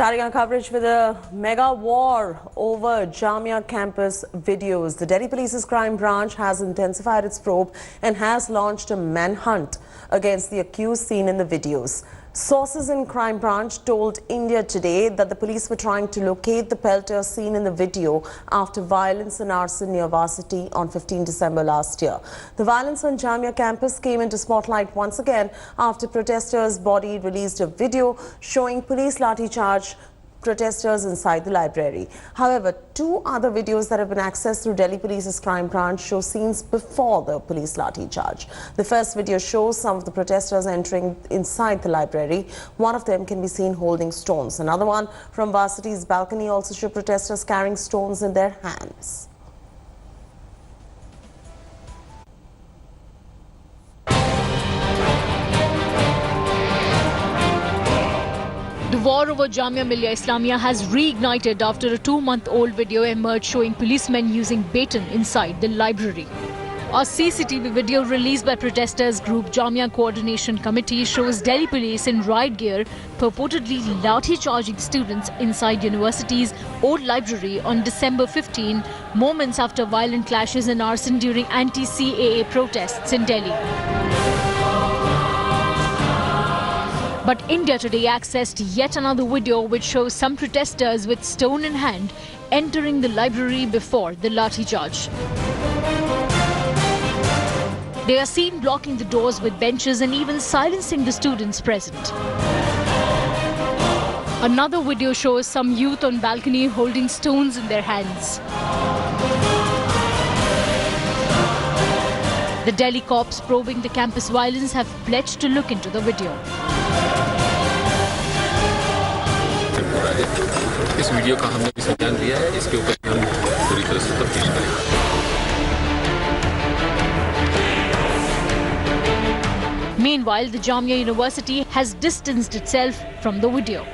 Starting our coverage with a mega war over Jamia campus videos. The Delhi Police's crime branch has intensified its probe and has launched a manhunt against the accused seen in the videos. Sources in crime branch told India Today that the police were trying to locate the pelter seen in the video after violence and arson near Varsity on 15 December last year. The violence on Jamia campus came into spotlight once again after protesters' body released a video showing police lathi charge protesters inside the library. However, two other videos that have been accessed through Delhi Police's crime branch show scenes before the police lathi charge. The first video shows some of the protesters entering inside the library. One of them can be seen holding stones. Another one from Varsity's balcony also shows protesters carrying stones in their hands. The war over Jamia Millia Islamia has reignited after a 2-month-old video emerged showing policemen using baton inside the library. A CCTV video released by protesters group Jamia Coordination Committee shows Delhi police in riot gear purportedly lathi charging students inside university's old library on December 15, moments after violent clashes and arson during anti-CAA protests in Delhi. But India Today accessed yet another video which shows some protesters with stone in hand entering the library before the lathi charge. They are seen blocking the doors with benches and even silencing the students present. Another video shows some youth on balcony holding stones in their hands. The Delhi cops probing the campus violence have pledged to look into the video. इस video का हमने भी संज्ञान लिया है, इसके ऊपर हम पूरी तरह से तफ्तीश करेंगे. Meanwhile, the Jamia University has distanced itself from the video.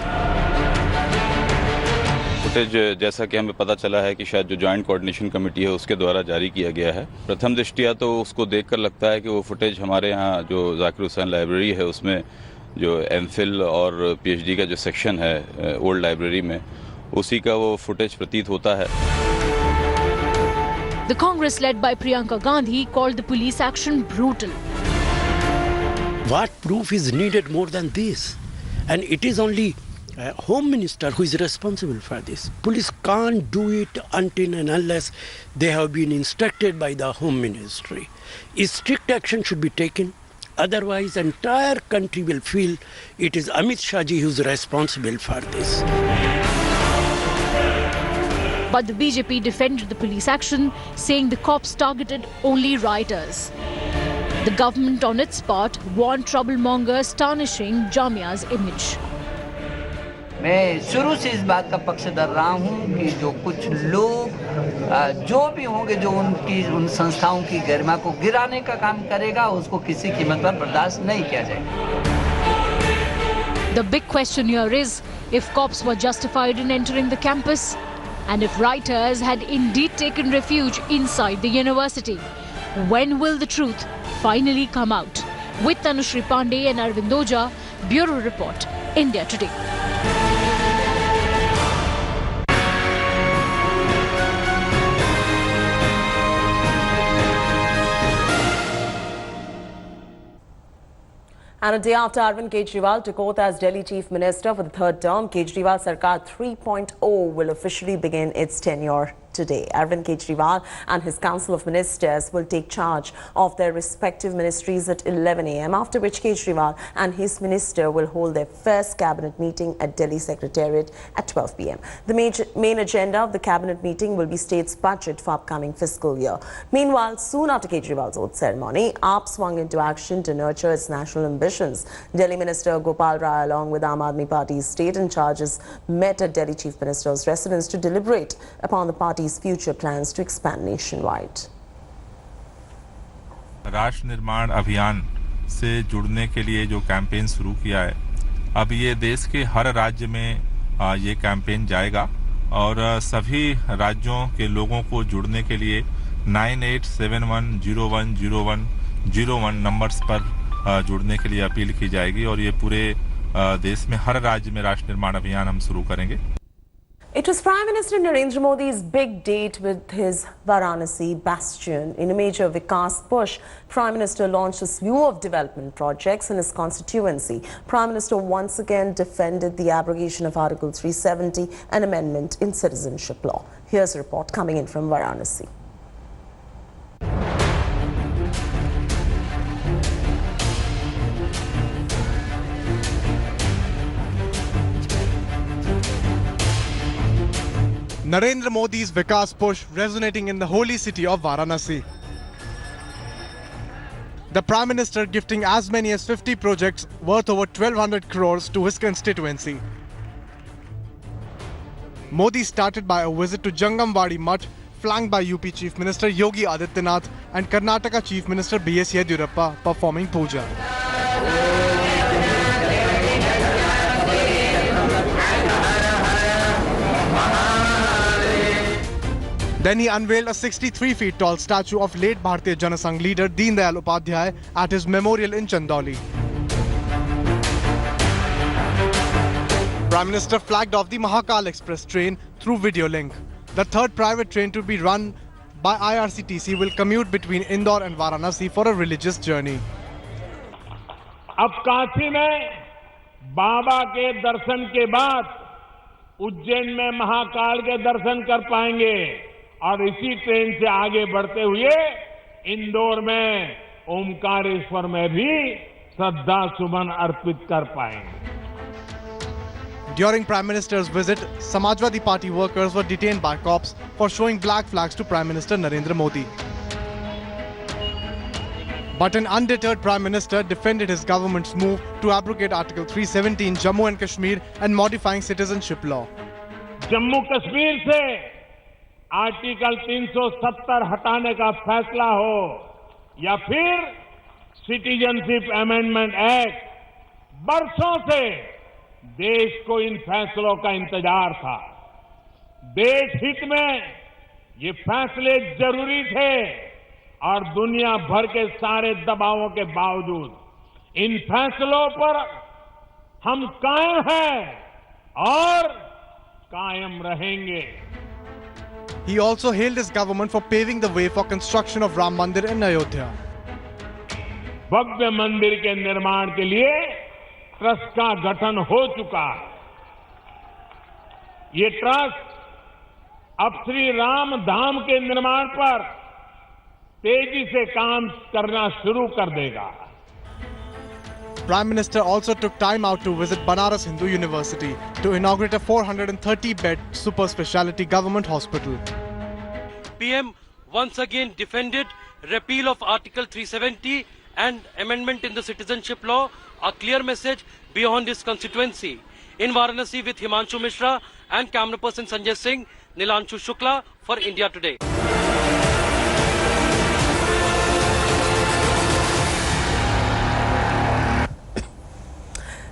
Footage जैसा कि हमें पता चला है कि शायद जो जॉइंट कोऑर्डिनेशन कमेटी है उसके द्वारा जारी किया गया है. प्रथम दृष्टया तो उसको देखकर लगता है कि वो फुटेज हमारे यहाँ जो जाकिर हुसैन लाइब्रेरी है उसमें जो एमफिल और पीएचडी का जो सेक्शन है ओल्ड लाइब्रेरी में उसी का वो फुटेज प्रतीत होता है. The Congress led by Priyanka Gandhi called the police action brutal. What proof is needed more than this? And it is only Home Minister who is responsible for this. Police can't do it until and unless they have been instructed by the Home Ministry. Strict action should be taken. Otherwise, entire country will feel it is Amit Shah ji who is responsible for this. But the BJP defended the police action, saying the cops targeted only rioters. The government on its part warned troublemongers tarnishing Jamia's image. मैं शुरू से इस बात का पक्षधर रहा हूं कि जो कुछ लोग जो भी होंगे जो उन संस्थाओं की गरिमा को गिराने का काम करेगा उसको किसी कीमत पर बर्दाश्त नहीं किया जाएगा. The big question here is if cops were justified in entering the campus and if rioters had indeed taken refuge inside the university. When will the truth finally come out? With Tanushri Pandey and Arvind Oja, Bureau Report, India Today. And a day after Arvind Kejriwal took oath as Delhi Chief Minister for the third term, Kejriwal Sarkar 3.0 will officially begin its tenure today. Arvind Kejriwal and his Council of Ministers will take charge of their respective ministries at 11 a.m. after which Kejriwal and his minister will hold their first cabinet meeting at Delhi Secretariat at 12 p.m. The main agenda of the cabinet meeting will be state's budget for upcoming fiscal year. Meanwhile, soon after Kejriwal's oath ceremony, AAP swung into action to nurture its national ambitions. Delhi Minister Gopal Rai along with Aam Aadmi Party's state in charges met at Delhi Chief Minister's residence to deliberate upon the party's future plans to expand nationwide. राष्ट्र निर्माण अभियान से जुड़ने के लिए जो campaign शुरू किया है, अब ये देश के हर राज्य में ये कैंपेन जाएगा और सभी राज्यों के लोगों को जुड़ने के लिए 9871010101 नंबर्स पर जुड़ने के लिए अपील की जाएगी और ये पूरे देश में हर राज्य में राष्ट्र निर्माण अभियान हम शुरू करेंगे। It was Prime Minister Narendra Modi's big date with his Varanasi bastion. In a major Vikas push, Prime Minister launched a slew of development projects in his constituency. Prime Minister once again defended the abrogation of Article 370, an amendment in citizenship law. Here's a report coming in from Varanasi. Narendra Modi's Vikas push resonating in the holy city of Varanasi. The Prime Minister gifting as many as 50 projects worth over 1200 crores to his constituency. Modi started by a visit to Jangamwadi Mutt, flanked by UP Chief Minister Yogi Adityanath and Karnataka Chief Minister B.S. Yediyurappa performing puja. Then he unveiled a 63 feet tall statue of late Bharatiya Janasangh leader Deen Dayal Upadhyay at his memorial in Chandauli. Prime Minister flagged off the Mahakal Express train through video link. The third private train to be run by IRCTC will commute between Indore and Varanasi for a religious journey. अब काशी में बाबा के दर्शन के बाद उज्जैन में महाकाल के दर्शन कर पाएंगे और इसी ट्रेन से आगे बढ़ते हुए इंदौर में ओमकारेश्वर में भी श्रद्धा सुमन अर्पित कर पाएंगे. During Prime Minister's visit, Samajwadi Party workers were detained by cops for showing black flags to Prime Minister Narendra Modi. But an undeterred Prime Minister defended his government's move to abrogate Article 370 in Jammu and Kashmir and modifying citizenship law. Jammu Kashmir से article 370 हटाने का फैसला हो या फिर citizenship amendment act, बरसों से देश को इन फैसलों का इंतजार था. देश हित में ये फैसले जरूरी थे और दुनिया भर के सारे दबावों के बावजूद इन फैसलों पर हम कायम हैं और कायम रहेंगे. He also hailed his government for paving the way for construction of Ram Mandir in Ayodhya. भव्य मंदिर के निर्माण के लिए ट्रस्ट का गठन हो चुका है. ये ट्रस्ट अब श्री राम धाम के निर्माण पर तेजी से काम करना शुरू कर देगा. Prime Minister also took time out to visit Banaras Hindu University to inaugurate a 430-bed super speciality government hospital. PM once again defended repeal of Article 370 and amendment in the citizenship law, a clear message beyond his constituency. In Varanasi with Himanshu Mishra and camera person Sanjay Singh, Nilanshu Shukla for India Today.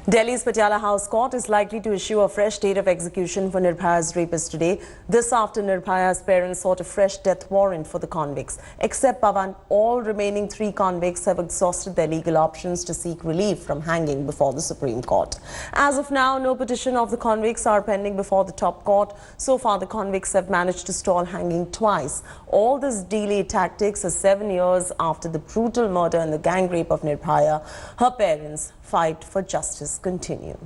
Delhi's Patiala House Court is likely to issue a fresh date of execution for Nirbhaya's rapist today. This after Nirbhaya's parents sought a fresh death warrant for the convicts. Except Pawan, all remaining 3 convicts have exhausted their legal options to seek relief from hanging before the Supreme Court. As of now, no petition of the convicts are pending before the top court. So far, the convicts have managed to stall hanging twice. All this delay tactics is 7 years after the brutal murder and the gang rape of Nirbhaya. Her parents' fight for justice continue.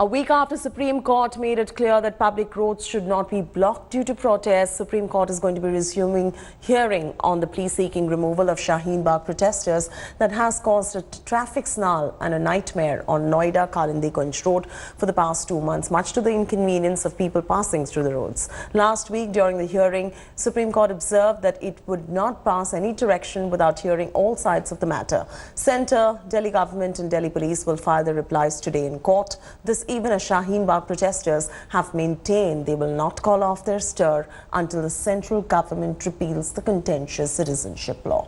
A week after Supreme Court made it clear that public roads should not be blocked due to protests, Supreme Court is going to be resuming hearing on the plea seeking removal of Shaheen Bagh protesters that has caused a traffic snarl and a nightmare on Noida Kalindi Ganj Road for the past 2 months, much to the inconvenience of people passing through the roads. Last week during the hearing, Supreme Court observed that it would not pass any direction without hearing all sides of the matter. Centre, Delhi government and Delhi police will file their replies today in court. This even as Shaheen Bagh protesters have maintained they will not call off their stir until the central government repeals the contentious citizenship law.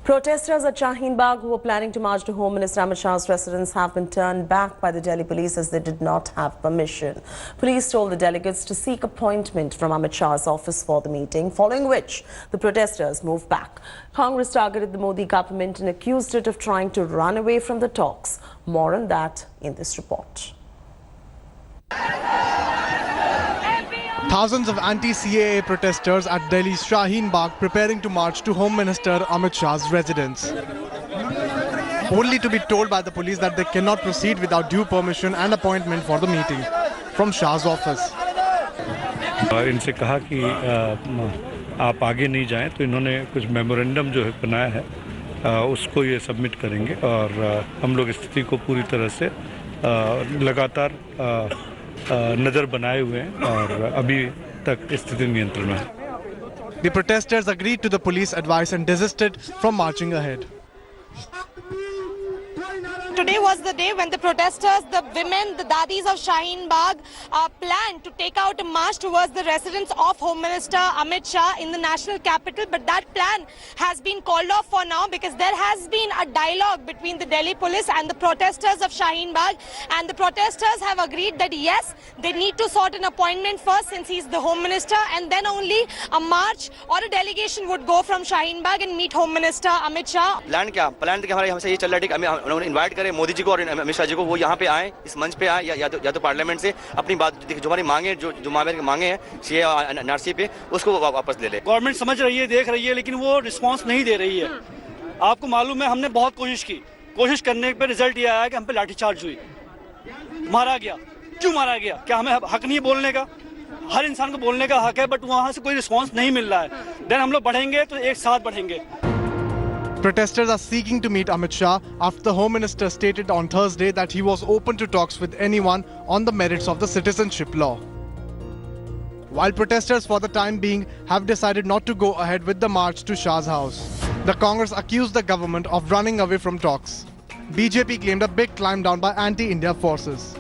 Protesters at Shaheen Bagh who were planning to march to Home Minister Amit Shah's residence have been turned back by the Delhi police as they did not have permission. Police told the delegates to seek appointment from Amit Shah's office for the meeting, following which the protesters moved back. Congress targeted the Modi government and accused it of trying to run away from the talks. More on that in this report. Thousands of anti-CAA protesters at Delhi's Shaheen Bagh preparing to march to Home Minister Amit Shah's residence, only to be told by the police that they cannot proceed without due permission and appointment for the meeting from Shah's office. इनसे कहा कि आप आगे नहीं जाएं, तो इन्होंने कुछ मेमोरेंडम जो है बनाया है उसको ये सबमिट करेंगे और हम लोग स्थिति को पूरी तरह से लगातार नजर बनाए हुए हैं और अभी तक स्थिति नियंत्रण में है. The protesters agreed to the police advice and desisted from marching ahead. Today was the day when the protesters, the women, the dadis of Shaheen Bagh planned to take out a march towards the residence of Home Minister Amit Shah in the national capital. But that plan has been called off for now because there has been a dialogue between the Delhi police and the protesters of Shaheen Bagh. And the protesters have agreed that yes, they need to sort an appointment first since he's the Home Minister, and then only a march or a delegation would go from Shaheen Bagh and meet Home Minister Amit Shah. Plan तो हमारे हमसे ये चल रहा है कि हम invite करें मोदी जी को और अमित शाह जी को, वो यहाँ पे आए, इस मंच पे आए या तो पार्लियामेंट से अपनी बात जो हमारी मांगे जो मांगे हैं सीए एनआरसी पे उसको वापस ले ले. गवर्नमेंट समझ रही है, देख रही है, लेकिन वो रिस्पांस नहीं दे रही है. आपको मालूम है हमने बहुत कोशिश करने पे रिजल्ट ये आया कि हम पे लाठीचार्ज हुई, मारा गया. क्यों मारा गया? क्या हमें हक नहीं है बोलने का? हर इंसान को बोलने का हक है, बट वहाँ से कोई रिस्पांस नहीं मिल रहा है. देन हम लोग बढ़ेंगे तो एक साथ बढ़ेंगे. Protesters are seeking to meet Amit Shah after the Home Minister stated on Thursday that he was open to talks with anyone on the merits of the citizenship law. While protesters for the time being have decided not to go ahead with the march to Shah's house, the Congress accused the government of running away from talks. BJP claimed a big climb down by anti-India forces.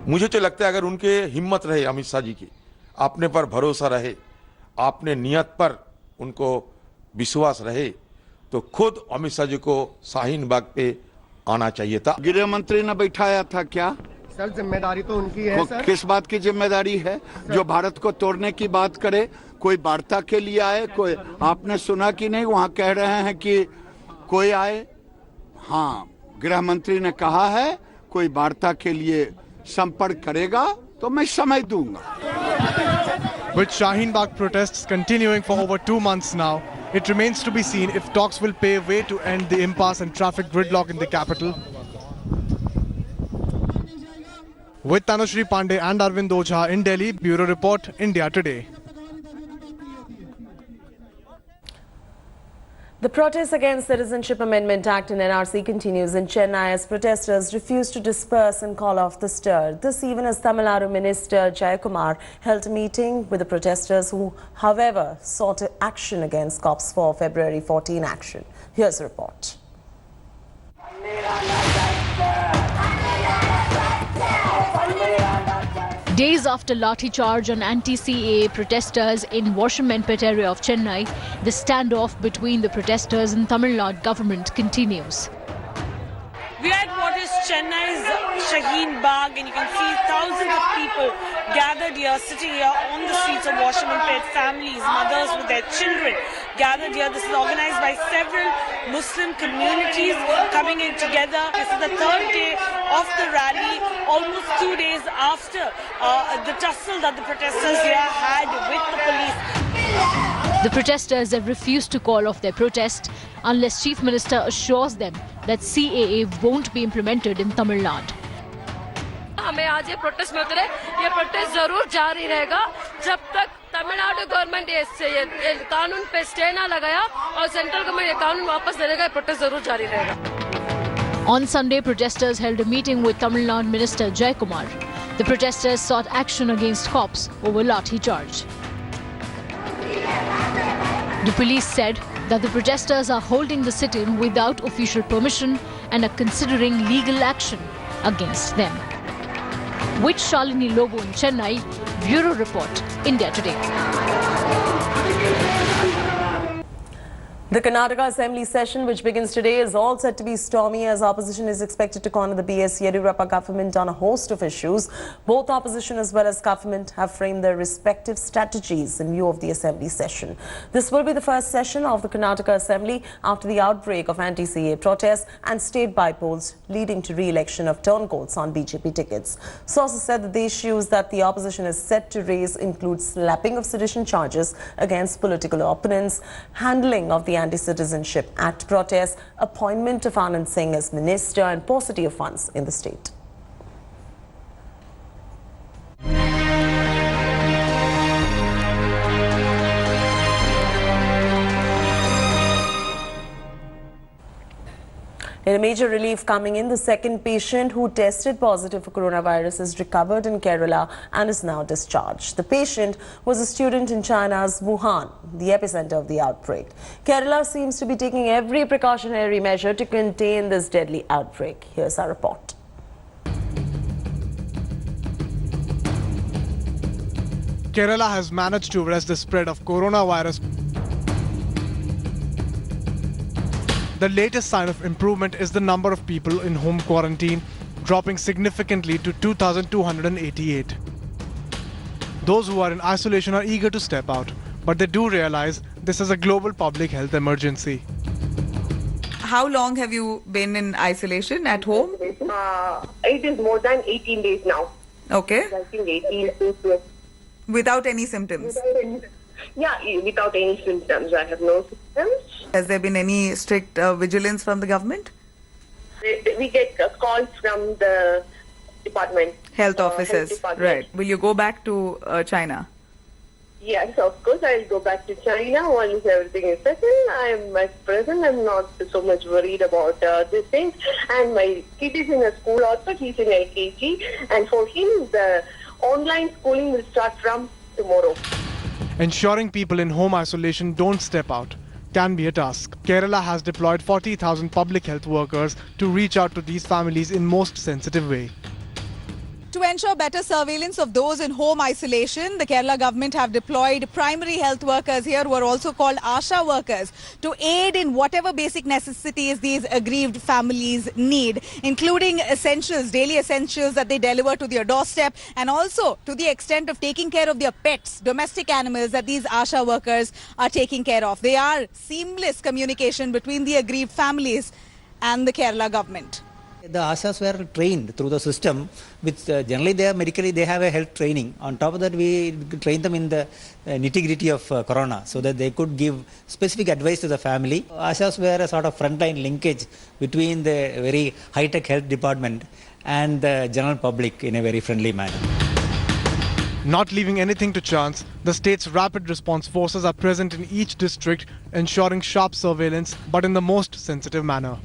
मुझे तो लगता है अगर उनके हिम्मत रहे अमित शाह जी की, अपने पर भरोसा रहे, आपने नियत पर उनको विश्वास रहे, तो खुद अमित शाह जी को शाहीन बाग पे आना चाहिए था. गृह मंत्री ने बैठाया था क्या? सर जिम्मेदारी तो उनकी है सर. किस बात की जिम्मेदारी है? जो भारत को तोड़ने की बात करे, कोई वार्ता के लिए आए? कोई आपने सुना कि नहीं वहाँ कह रहे हैं कि कोई आए? हाँ, गृह मंत्री ने कहा है कोई वार्ता के लिए संपर्क करेगा तो मैं समय दूंगा. With Shaheen Bagh protests continuing for over 2 months now, it remains to be seen if talks will pave way to end the impasse and traffic gridlock in the capital. With Tanushree Pandey and Arvind Ojha in Delhi, Bureau Report, India Today. The protest against Citizenship Amendment Act in NRC continues in Chennai as protesters refuse to disperse and call off the stir. This even as Tamil Nadu Minister Jayakumar held a meeting with the protesters who, however, sought action against cops for February 14 action. Here's a report. Days after lathi charge on anti-CAA protesters in Washermanpet area of Chennai, the standoff between the protesters and Tamil Nadu government continues. We are at what is Chennai's Shaheen Bagh, and you can see thousands of people gathered here, sitting here on the streets of Washermanpet. Families, mothers with their children gathered here. This is organized by several Muslim communities coming in together. This is the third day of the rally, almost 2 days after the tussle that the protesters here had with the police. The protesters have refused to call off their protest unless Chief Minister assures them that CAA won't be implemented in Tamil Nadu. हमें आज ये protest में उतरे, ये protest जरूर जारी रहेगा जब तक तमिलनाडु गवर्नमेंट ये कानून पे स्टे ना लगाया और सेंट्रल गवर्नमेंट ये कानून वापस ले लेगा, ये प्रोटेस्ट जरूर जारी रहेगा. On Sunday, protesters held a meeting with Tamil Nadu Minister Jayakumar. The protesters sought action against cops over lathi charge. The police said that the protesters are holding the sit-in without official permission and are considering legal action against them. With Shalini Lobo in Chennai, Bureau Report, India Today. The Karnataka Assembly session, which begins today, is all set to be stormy as opposition is expected to corner the BS Yediyurappa government on a host of issues. Both opposition as well as government have framed their respective strategies in view of the Assembly session. This will be the first session of the Karnataka Assembly after the outbreak of anti-CA protests and state bypolls leading to re-election of turncoats on BJP tickets. Sources said that the issues that the opposition is set to raise include slapping of sedition charges against political opponents, handling of the Anti-Citizenship Act protests, appointment of Anand Singh as minister and paucity of funds in the state. In a major relief coming in, the second patient who tested positive for coronavirus is recovered in Kerala and is now discharged. The patient was a student in China's Wuhan, the epicenter of the outbreak. Kerala seems to be taking every precautionary measure to contain this deadly outbreak. Here's our report. Kerala has managed to arrest the spread of coronavirus. The latest sign of improvement is the number of people in home quarantine, dropping significantly to 2,288. Those who are in isolation are eager to step out, but they do realize this is a global public health emergency. How long have you been in isolation at home? It is more than 18 days now. Okay. I think 18 days. Without any symptoms? Without any symptoms. I have no symptoms. Has there been any strict vigilance from the government? We get calls from the department. Health officers. Health department. Right. Will you go back to China? Yes, of course. I'll go back to China once everything is settled. At present, I'm not so much worried about these things. And my kid is in a school also. He's in LKG. And for him, the online schooling will start from tomorrow. Ensuring people in home isolation don't step out can be a task. Kerala has deployed 40,000 public health workers to reach out to these families in most sensitive way. To ensure better surveillance of those in home isolation, the Kerala government have deployed primary health workers here who are also called ASHA workers to aid in whatever basic necessities these aggrieved families need, including essentials, daily essentials that they deliver to their doorstep, and also to the extent of taking care of their pets, domestic animals that these ASHA workers are taking care of. They are seamless communication between the aggrieved families and the Kerala government. The ASHAs were trained through the system, which generally they are medically, they have a health training. On top of that, we train them in the nitty-gritty of corona so that they could give specific advice to the family. ASHAs were a sort of frontline linkage between the very high-tech health department and the general public in a very friendly manner. Not leaving anything to chance, the state's rapid response forces are present in each district, ensuring sharp surveillance, but in the most sensitive manner.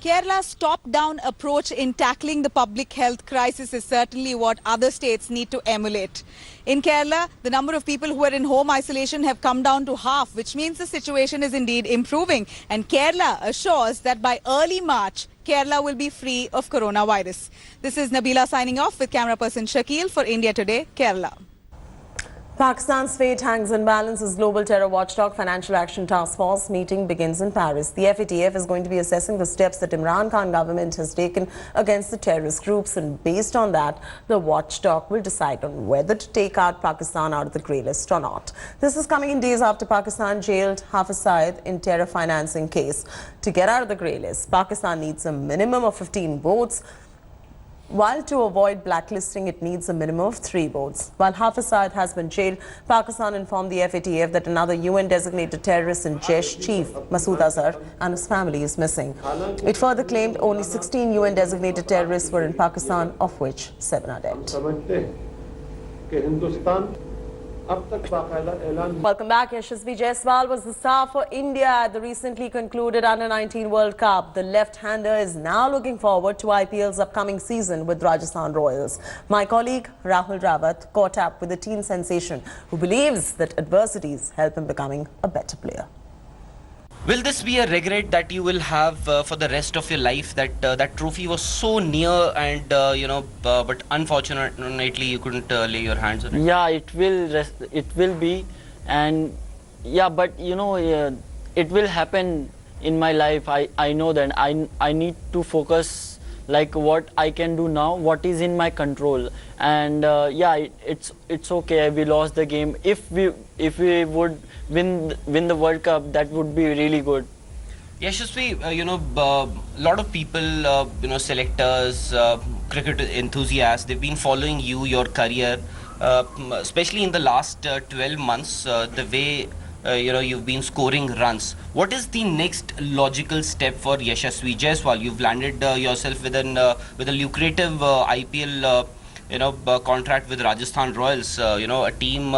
Kerala's top-down approach in tackling the public health crisis is certainly what other states need to emulate. In Kerala, the number of people who are in home isolation have come down to half, which means the situation is indeed improving. And Kerala assures that by early March, Kerala will be free of coronavirus. This is Nabila signing off with camera person Shakil for India Today, Kerala. Pakistan's fate hangs in balance as global terror watchdog Financial Action Task Force meeting begins in Paris. The FATF is going to be assessing the steps that Imran Khan government has taken against the terrorist groups, and based on that, the watchdog will decide on whether to take out Pakistan out of the grey list or not. This is coming in days after Pakistan jailed Hafiz Saeed in terror financing case. To get out of the grey list, Pakistan needs a minimum of 15 votes. While to avoid blacklisting, it needs a minimum of 3 votes. While Hafiz Saeed has been jailed, Pakistan informed the FATF that another UN-designated terrorist and Jaish chief, Masood Azhar, and his family is missing. It further claimed only 16 UN-designated terrorists were in Pakistan, of which 7 are dead. Welcome back. Yashasvi Jaiswal was the star for India at the recently concluded Under-19 World Cup. The left-hander is now looking forward to IPL's upcoming season with Rajasthan Royals. My colleague Rahul Rawat caught up with the teen sensation who believes that adversities help him becoming a better player. Will this be a regret that you will have for the rest of your life, that that trophy was so near and but unfortunately you couldn't lay your hands on it? Yeah, it will be, and yeah, but it will happen in my life. I know that I need to focus like what I can do now, what is in my control, and yeah, it's okay. We lost the game. If we would win the World Cup, that would be really good. Yashasvi, a lot of people, selectors, cricket enthusiasts, they've been following you, your career, especially in the last 12 months, the way you've been scoring runs. What is the next logical step for Yashasvi Jaiswal? You've landed yourself with a lucrative IPL contract with Rajasthan Royals, a team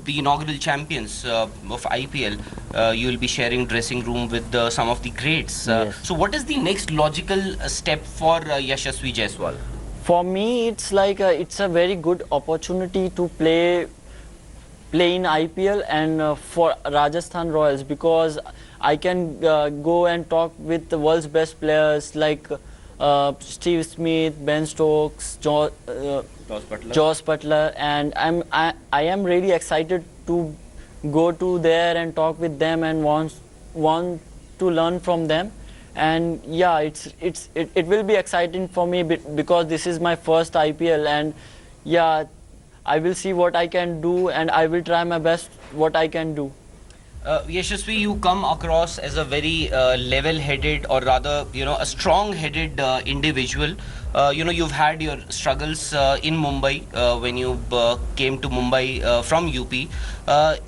the inaugural champions of IPL. You will be sharing dressing room with some of the greats. Yes. So what is the next logical step for Yashasvi Jaiswal? For me, it's like it's a very good opportunity to play in IPL and for Rajasthan Royals, because I can go and talk with the world's best players like Steve Smith, Ben Stokes, Josh Butler, and I am really excited to go to there and talk with them and want to learn from them. And yeah, it will be exciting for me because this is my first IPL, and yeah, I will see what I can do and I will try my best what I can do. Yashasvi, you come across as a very level-headed, or rather, a strong-headed individual. You've had your struggles in Mumbai when you came to Mumbai from UP.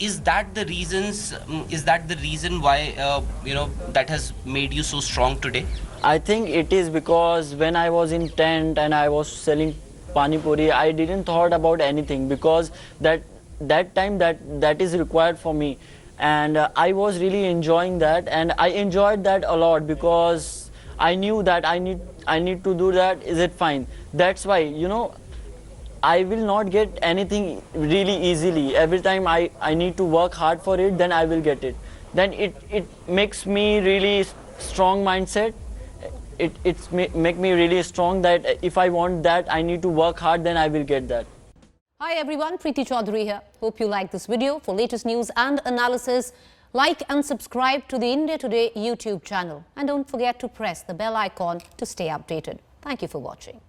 Is that the reason why that has made you so strong today? I think it is because when I was in tent and I was selling pani puri, I didn't thought about anything, because that time that is required for me. And I was really enjoying that, and I enjoyed that a lot because I knew that I need to do that. Is it fine? That's why, I will not get anything really easily. Every time I need to work hard for it, then I will get it. Then it makes me really strong mindset. It make me really strong that if I want that, I need to work hard, then I will get that. Hi everyone, Preeti Chaudhary here. Hope you like this video. For latest news and analysis, like and subscribe to the India Today YouTube channel. And don't forget to press the bell icon to stay updated. Thank you for watching.